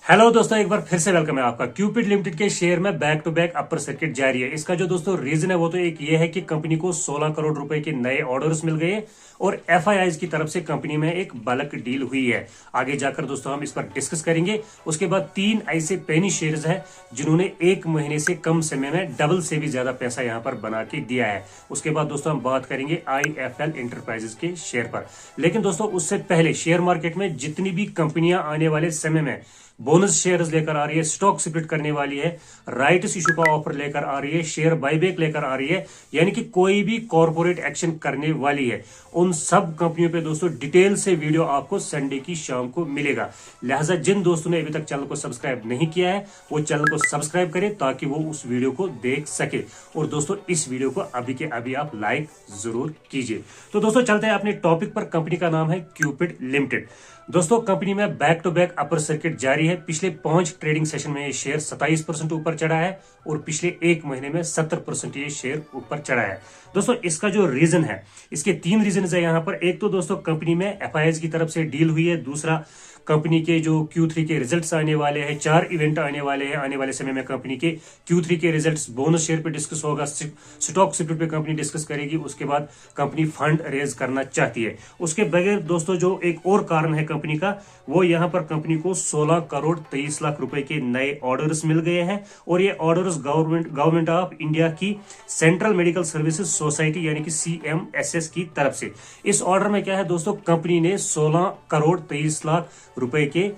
Hello दोस्तों, एक बार फिर से वेलकम है आपका। क्यूपिड लिमिटेड के शेयर में back to back upper circuit जारी है। इसका जो दोस्तों रीजन है वो तो एक ये है कि कंपनी को 16 करोड़ रुपए के नए ऑर्डर्स मिल गए और एफआईआईज की तरफ से कंपनी में एक बल्क डील हुई है। आगे जाकर दोस्तों हम इस पर डिस्कस करेंगे। उसके बाद 3 ऐसे पेनी शेयर्स हैं जिन्होंने एक महीने से कम समय में डबल से भी ज्यादा पैसा यहां पर बना के दिया है। उसके बाद दोस्तों हम बात करेंगे आईएफएल इंटरप्राइजेस के शेयर पर। लेकिन दोस्तों उससे पहले शेयर मार्केट में जितनी भी कंपनियां आने वाले समय में बोनस शेयर्स लेकर आ रही है, स्टॉक स्प्लिट करने वाली है, राइट्स इशू का ऑफर लेकर आ रही है, शेयर बायबैक लेकर आ रही है, यानी कि कोई भी कॉर्पोरेट एक्शन करने वाली है, उन सब कंपनियों पे दोस्तों डिटेल से वीडियो आपको संडे की शाम को मिलेगा। लिहाजा जिन दोस्तों ने अभी तक चैनल को सब्सक्राइब नहीं किया है वो चैनल को सब्सक्राइब करें ताकि वो उस वीडियो को देख सके। और दोस्तों इस वीडियो को अभी के अभी आप लाइक जरूर कीजिए। तो दोस्तों चलते हैं अपने टॉपिक पर। कंपनी का नाम है क्यूपिड लिमिटेड। दोस्तों कंपनी में back to back upper circuit जारी है। पिछले 5 ट्रेडिंग सेशन में ये शेयर 27% ऊपर चढ़ा है और पिछले एक महीने में 70% ये शेयर ऊपर चढ़ा है। दोस्तों इसका जो रीजन है, इसके 3 रीजन है यहाँ पर। एक तो दोस्तों कंपनी में एफआईआईज की तरफ से डील हुई है। दूसरा, कंपनी के जो Q3 के रिजल्ट्स आने वाले हैं, 4 इवेंट आने वाले हैं। आने वाले समय में कंपनी के Q3 के रिजल्ट्स, बोनस शेयर पे डिस्कस होगा, स्टॉक स्प्लिट पे कंपनी डिस्कस करेगी। उसके बाद कंपनी फंड रेज करना चाहती है। उसके बगैर दोस्तों जो एक और कारण है कंपनी का, वो यहाँ पर कंपनी को 16 करोड़ 23 लाख रुपए के नए ऑर्डर्स मिल गए हैं और ये ऑर्डर्स गवर्नमेंट ऑफ इंडिया की सेंट्रल मेडिकल सर्विसेज सोसाइटी यानी कि CMSS की तरफ से। इस ऑर्डर में क्या है दोस्तों, कंपनी ने 16 करोड़ 23 लाख रुपए के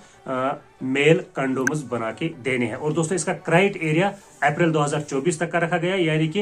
मेल कंडोम्स बना के देने हैं। और दोस्तों इसका क्राइट एरिया अप्रैल 2024 तक का रखा गया, यानी कि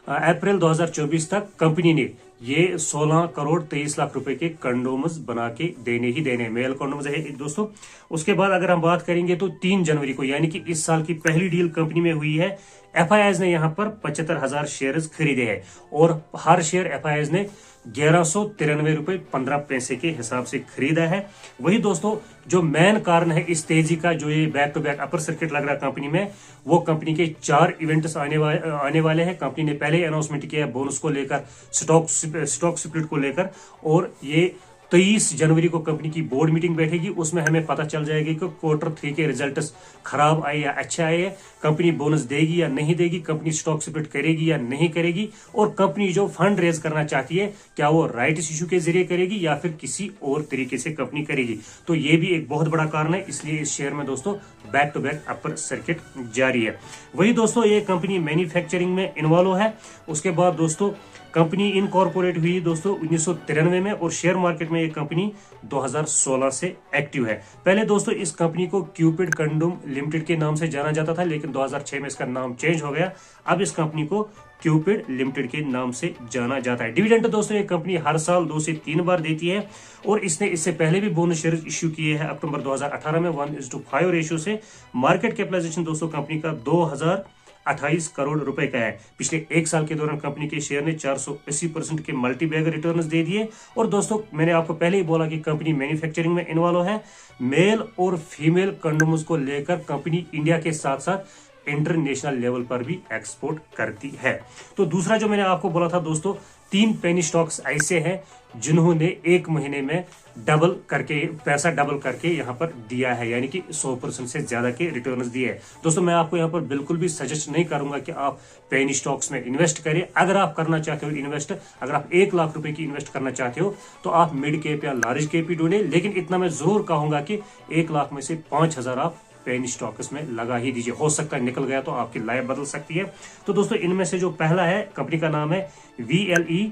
अप्रैल 2024 तक कंपनी ने ये 16 करोड़ 23 लाख रुपए के कंडोम्स बना के देने ही देने, मेल कंडोम्स है दोस्तों। उसके बाद अगर हम बात करेंगे तो 3 जनवरी को यानी कि इस साल की पहली डील कंपनी में हुई है। एफआईआईज ने यहां पर 75,000 शेयर्स खरीदे हैं और हर शेयर एफआईआईज ने 1193 रुपए 15 पैसे के हिसाब से खरीदा है। वही दोस्तों जो मेन कारण है इस तेजी का, जो ये back to back upper circuit लग रहा है कंपनी में, वो कंपनी के 4 इवेंट्स आने वाले हैं। कंपनी ने पहले ही अनाउंसमेंट किया है बोनस को लेकर, स्टॉक स्प्लिट को लेकर, और ये 23 जनवरी को कंपनी की बोर्ड मीटिंग बैठेगी। उसमें हमें पता चल जाएगा कि Q3 के रिजल्ट्स खराब आए या अच्छे आए हैं, कंपनी बोनस देगी या नहीं देगी, कंपनी स्टॉक स्प्लिट करेगी या नहीं करेगी, और कंपनी जो फंड रेज करना चाहती है क्या वो राइट्स इशू के जरिए करेगी या फिर किसी और तरीके से कंपनी करेगी। तो ये भी एक बहुत बड़ा कारण है, इसलिए इस शेयर में दोस्तों back to back upper circuit जारी है। वही दोस्तों ये कंपनी मैन्युफैक्चरिंग में इन्वॉल्व है। उसके बाद दोस्तों कंपनी इनकॉर्पोरेट हुई दोस्तों 1993 में और शेयर मार्केट में ये कंपनी 2016 से एक्टिव है। पहले दोस्तों इस कंपनी को क्यूपिड कंडोम लिमिटेड के नाम से जाना जाता था, लेकिन 2006 में इसका नाम चेंज हो गया। अब इस कंपनी को क्यूपिड लिमिटेड के नाम से जाना जाता है। डिविडेंड दोस्तों ये कंपनी हर साल 2 से 3 बार देती है और इसने इससे पहले भी बोनस शेयर इश्यू किए हैं। अक्टूबर 2018 में 1:5 रेशियो से। मार्केट कैपिटलाइजेशन दोस्तों कंपनी का 2028 करोड़ रुपए का है। पिछले 1 साल के दौरान कंपनी के शेयर ने 480% के मल्टी बैग रिटर्न्स दे दिए। और दोस्तों मैंने आपको पहले ही बोला कि कंपनी मैन्युफैक्चरिंग में इन्वॉल्व है। मेल और फीमेल कंडोम्स को लेकर कंपनी इंडिया के साथ साथ इंटरनेशनल लेवल पर भी एक्सपोर्ट करती है। तो दूसरा जो मैंने आपको बोला था दोस्तों, 3 पेनी स्टॉक्स ऐसे हैं जिन्होंने एक महीने में पैसा डबल करके यहां पर दिया है, यानी कि 100% से ज्यादा के रिटर्न्स दिए हैं। दोस्तों मैं आपको यहां पर बिल्कुल भी सजेस्ट नहीं करूंगा कि आप पेनी स्टॉक्स में इन्वेस्ट करें। अगर आप करना चाहते हो इन्वेस्ट, अगर आप 1 लाख रुपए की इन्वेस्ट करना चाहते हो तो आप मिड कैप या लार्ज कैप ही ढूंढें। लेकिन इतना मैं जरूर कहूंगा कि 1 लाख में से 5,000 आप पेनी स्टॉक्स में लगा ही दीजिए। हो सकता है निकल गया तो आपकी लाइफ बदल सकती है। तो दोस्तों इनमें से जो पहला है, कंपनी का नाम है VLE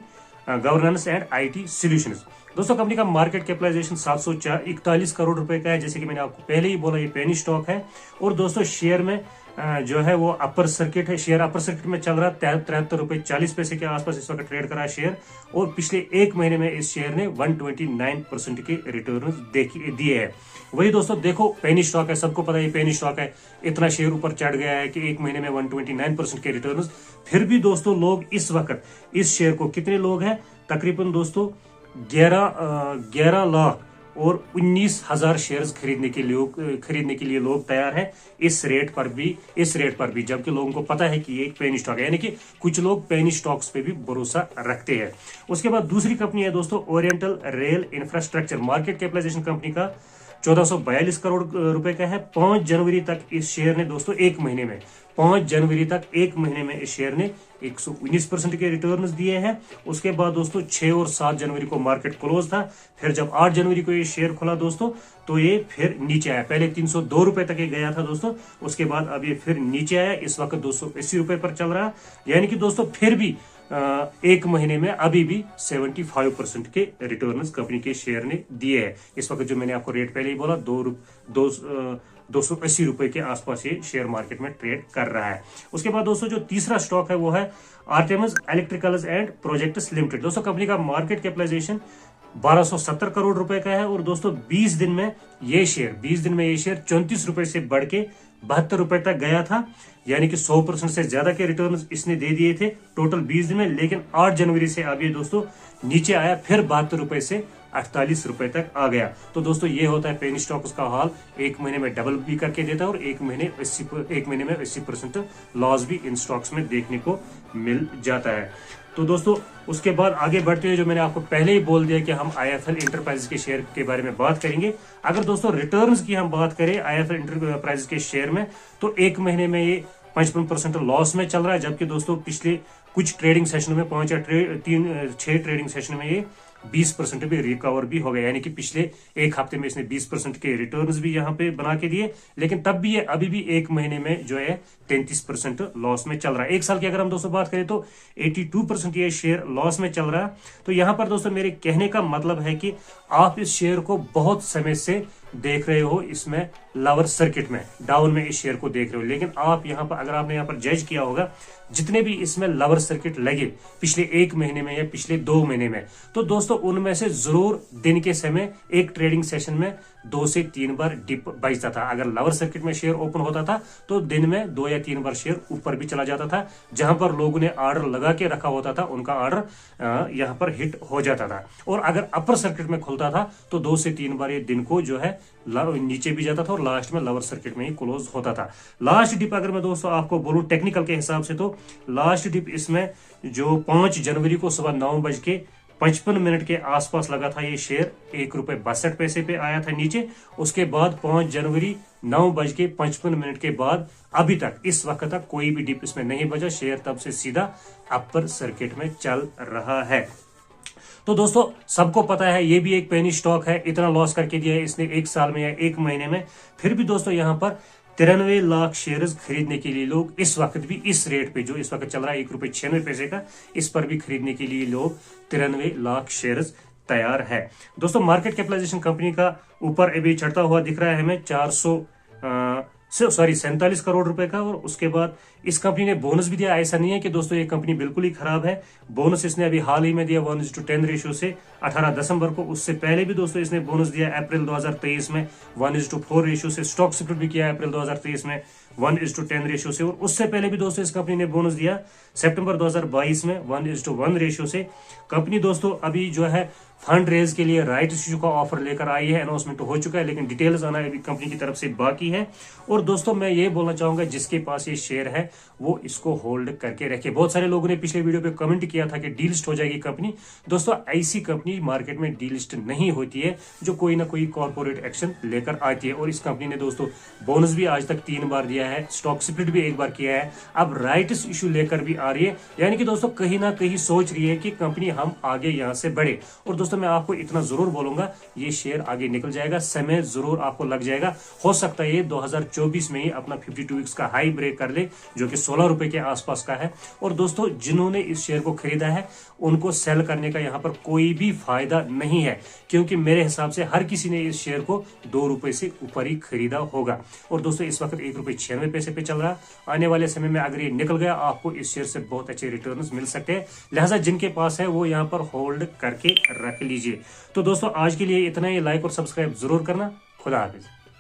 governance and IT solutions. दोस्तों कंपनी का मार्केट कैपिटलाइजेशन 741 करोड़ रुपए का है। जैसे कि मैंने आपको पहले ही बोला ये पेनी स्टॉक है। और दोस्तों शेयर में जो है वो अपर सर्किट है। शेयर अपर सर्किट में चल रहा है 73 रुपए 40 पैसे के आसपास इस वक्त ट्रेड करा है शेयर। और पिछले एक महीने में इस शेयर ने 129% के रिटर्न दिए हैं। वही दोस्तों देखो पेनी स्टॉक है, सबको पता है ये पेनी स्टॉक है। इतना शेयर ऊपर चढ़ गया है कि एक महीने में 129% के रिटर्न। फिर भी दोस्तों लोग इस वक्त इस शेयर को, कितने लोग हैं, तकरीबन दोस्तों 11 लाख और 19,000 शेयर्स खरीदने के लिए लोग तैयार हैं इस रेट पर भी, जबकि लोगों को पता है कि ये एक पेनी स्टॉक है, यानी कि कुछ लोग पेनी स्टॉक्स पे भी भरोसा रखते हैं। उसके बाद दूसरी कंपनी है दोस्तों Oriental Rail Infrastructure. Market capitalisation company का 1442 करोड़ रुपए का है। 5 जनवरी तक इस शेयर ने दोस्तों 1 महीने में 5 जनवरी तक 1 महीने में इस शेयर ने 119% के रिटर्न्स दिए हैं। उसके बाद दोस्तों 6 और 7 जनवरी को मार्केट क्लोज था। फिर जब 8 जनवरी को ये शेयर खुला दोस्तों तो ये फिर नीचे आया। पहले 302 रुपए तक ये गया था दोस्तों, उसके बाद अब ये फिर नीचे आया। इस वक्त 280 रुपए पर चल रहा है। यानी कि दोस्तों फिर भी 1 महीने में अभी भी 75% के रिटर्न्स कंपनी के शेयर ने दिए हैं। इस वक्त जो मैंने आपको रेट पहले ही बोला 280 रुपए के आसपास ये शेयर मार्केट में ट्रेड कर रहा है। उसके बाद दोस्तों जो तीसरा स्टॉक है वो है Artemis electricals and projects limited. दोस्तों कंपनी का मार्केट कैपिटलाइजेशन 1270 करोड़ रुपए का है और दोस्तों 20 दिन में ये शेयर 34 रुपए से बढ़ के 72 रुपए तक गया था। यानी कि 100% से ज्यादा के रिटर्न इसने दे दिए थे टोटल 20 दिन में। लेकिन 8 जनवरी से अब ये दोस्तों नीचे आया, फिर 72 रुपए से 48 रुपए तक आ गया। तो दोस्तों ये होता है पेनी स्टॉक, उसका हाल 1 महीने में डबल भी करके देता है और 1 महीने में 80% लॉस भी इन स्टॉक्स में देखने को मिल जाता है। तो दोस्तों उसके बाद आगे बढ़ते हुए जो मैंने आपको पहले ही बोल दिया कि हम IIFL इंटरप्राइजेस के शेयर के बारे में बात करेंगे। अगर दोस्तों रिटर्न्स की हम बात करें IIFL इंटरप्राइजेस के शेयर में तो 1 महीने में ये 55% लॉस में चल रहा है, जबकि दोस्तों पिछले कुछ ट्रेडिंग सेशन में 5 या 6 ट्रेडिंग सेशन में ये 20% भी रिकवर भी हो गया। यानी कि पिछले एक हफ्ते में इसने 20% के रिटर्न्स भी यहाँ पे बना के दिए। लेकिन तब भी ये अभी भी 1 महीने में जो है 33% लॉस में चल रहा है। 1 साल की अगर हम दोस्तों बात करें तो 82% ये शेयर लॉस में चल रहा है। तो यहाँ पर दोस्तों मेरे कहने का मतलब है कि आप इस शेयर को बहुत समय से देख रहे हो, इसमें लोअर सर्किट में डाउन में इस शेयर को देख रहे हो। लेकिन आप यहाँ पर अगर आपने यहाँ पर जज किया होगा जितने भी इसमें लोअर सर्किट लगे पिछले 1 महीने में या पिछले 2 महीने में, तो दोस्तों उनमें से जरूर दिन के समय एक ट्रेडिंग सेशन में 2 से 3 बार डिप बजता था। अगर लोअर सर्किट में शेयर ओपन होता था तो दिन में 2 या 3 बार शेयर ऊपर भी चला जाता था। जहां पर लोगों ने ऑर्डर लगा के रखा होता था उनका ऑर्डर यहां पर हिट हो जाता था। और अगर अपर सर्किट में खुलता था तो 2 से 3 बार ये दिन को जो है नीचे भी जाता था और लास्ट में लोअर सर्किट में ही क्लोज होता था। लास्ट डिप अगर मैं दोस्तों आपको बोलूं टेक्निकल के हिसाब से तो लास्ट डिप इसमें जो 5 जनवरी को सुबह 9:55 के आसपास लगा था। ये शेयर ₹1.62 पे आया था नीचे। उसके बाद 5 जनवरी 9:55 के बाद अभी तक इस वक्त तक कोई भी डिप इसमें नहीं बजा। शेयर तब से सीधा अपर सर्किट में चल रहा है। तो दोस्तों सबको पता है ये भी एक पेनी स्टॉक है, इतना लॉस करके दिया है इसने 1 साल में या 1 महीने में। फिर भी दोस्तों यहाँ पर 93 लाख शेयर्स खरीदने के लिए लोग इस वक्त भी इस रेट पे जो इस वक्त चल रहा है ₹1.96 का, इस पर भी खरीदने के लिए लोग 93 लाख शेयर्स तैयार है। दोस्तों मार्केट कैपिटलाइजेशन कंपनी का ऊपर अभी चढ़ता हुआ दिख रहा है हमें 47 करोड़ रुपए का। और उसके बाद इस कंपनी ने बोनस भी दिया। ऐसा नहीं है कि दोस्तों ये कंपनी बिल्कुल ही खराब है। बोनस इसने अभी हाल ही में दिया 1:10 रेशियो से 18 दिसंबर को। उससे पहले भी दोस्तों इसने बोनस दिया अप्रैल 2023 में 1:4 रेशियो से। स्टॉक स्प्लिट भी किया अप्रैल 2023 में 1:10 रेशियो से। और उससे पहले भी दोस्तों इस कंपनी ने बोनस दिया सितंबर 2022 में 1:1 रेशियो से। कंपनी दोस्तों अभी जो है फंड रेज के लिए राइट इश्यू का ऑफर लेकर आई है, अनाउंसमेंट हो चुका है, लेकिन डिटेल्स आना अभी कंपनी की तरफ से बाकी है। और दोस्तों मैं ये बोलना चाहूंगा जिसके पास ये शेयर है वो इसको होल्ड करके रखे। बहुत सारे लोगों ने पिछले वीडियो पे कमेंट किया था कि डीलिस्ट हो जाएगी कंपनी। दोस्तों ऐसी कंपनी मार्केट में डीलिस्ट नहीं होती है जो कोई ना कोई कॉर्पोरेट एक्शन लेकर आती है। और इस कंपनी ने दोस्तों बोनस भी आज तक 3 बार दिया है, स्टॉक स्प्लिट भी 1 बार किया है, अब राइट्स इश्यू लेकर भी आ रही है। यानी कि दोस्तों कहीं ना कहीं सोच रही है कि कंपनी हम आगे यहाँ से बढ़े। और दोस्तों मैं आपको इतना जरूर बोलूंगा ये शेयर आगे निकल जाएगा, समय जरूर आपको लग जाएगा। हो सकता है ये 2024 में ही अपना 52 वीक्स का हाई ब्रेक कर ले जो कि 16 रुपए के आसपास का है। और दोस्तों जिन्होंने इस शेयर को खरीदा है उनको सेल करने का यहाँ पर कोई भी फायदा नहीं है, क्योंकि मेरे हिसाब से हर किसी ने इस शेयर को 2 रुपए से ऊपर ही खरीदा होगा। और दोस्तों इस वक्त ₹1.96 पे चल रहा है। आने वाले समय में अगर ये निकल गया आपको इस शेयर से बहुत अच्छे रिटर्न्स मिल सकते हैं। लिहाजा जिनके पास है वो यहाँ पर होल्ड करके रख लीजिए। तो दोस्तों आज के लिए इतना ही। लाइक और सब्सक्राइब जरूर करना। खुदा हाफिज।